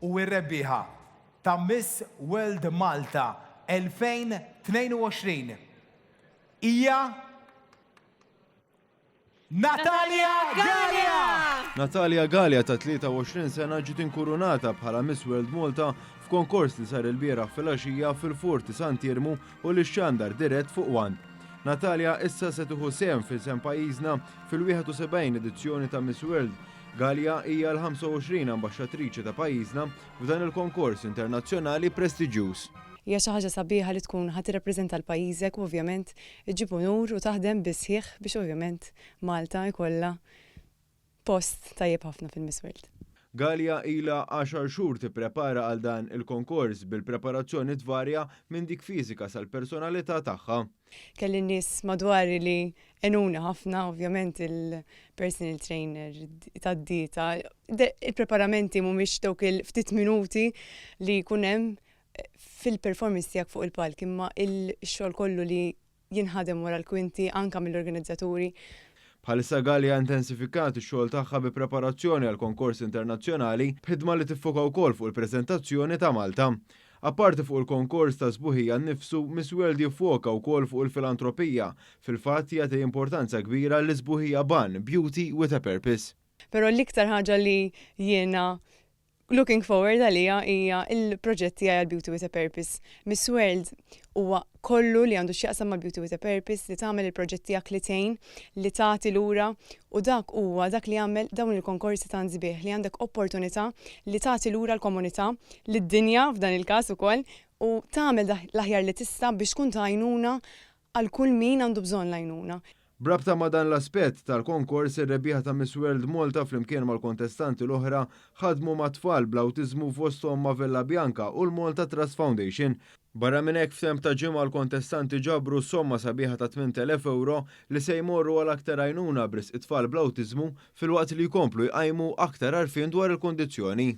u r-rebbieħa ta' Miss World Malta 2022 hija Natalia Gallia! Natalia Gallia ta' 23 sena ġiet inkurunata bħala Miss World Malta f'konkors li sar il-bieraħ fil-għaxija fil-Forti Sant'Irmu u l-ixxandar dirett fuq Wan. Natalia issa se tieħu sehem fil-sem pajjiżna fil-71 edizzjoni ta' Miss World. Gallia hija l-25 ambaxxatriċi ta' pajjiżna f'dan il-konkors internazzjonali prestiġjuż. Hija xi ħaġa sabiħa li tkun ħadd tirrappreżenta l-pajjiżek u ovvjament iġġib onur u taħdem bisħieħ biex ovvjament Malta jkollha post tajjeb ħafna fil-Miss World. Gallia ilha 10 xhur tipprepara għal dan il-konkors bil-preparazzjoni tvarja minn dik fiżika sal-personalità tagħha. Kelli nies madwari li enuna ħafna, ovvjament il-personal trainer tad-dieta. Il-preparamenti mhumiex dawk il-ftit minuti li jkun hemm fil-performance tiegħek fuq il-palk, imma il-xogħol kollu li jinħadem wara l-kwinti anke mill-organizzaturi. Bħalissa Gallia intensifikat ix-xogħol tagħha bi preparazzjoni għal konkors internazzjonali b'ħidma li tiffoka wkoll fuq il-preżentazzjoni ta' Malta. Apparti fuq il-konkors ta' sbuħija nnifsu, Miss World jiffoka wkoll fuq il-filantropija. Fil-fatt jagħti importanza kbira l sbuħija ban Beauty with a Purpose. Però l-iktar ħaġa li jiena looking forward għalija hija il-proġett tiegħi għal Beauty with a Purpose. Miss World huwa kollu li għandu x'jaqsam mal Beauty with a Purpose li tagħmel il-proġett tiegħek li tgħin, li tagħti lura u dak huwa dak li jagħmel dawn il-konkorsi ta' nżbieħ li għandek opportunità li tagħti lura l-komunità, lid-dinja f'dan il-każ ukoll u tagħmel l-aħjar li tista' biex tkun ta' għajnuna għal kull min għandu bżonn l-għajnuna. Brabta ma' dan l-aspett tal-konkors ir-rebbieħa ta' Miss World Malta flimkien mal-kontestanti l-oħra ħadmu ma' tfal bl-awtiżmu fosthom ma' Villa Bianca u l-Malta Trust Foundation. Barra minn hekk f'temp ta' ġimgħa l-kontestanti ġabru somma sabiħa ta' 8,000 euro li se jmorru għal aktar għajnuna bris it-tfal bl-awtiżmu filwaqt li jkomplu jqajmu aktar għarfien dwar il-kondizzjoni.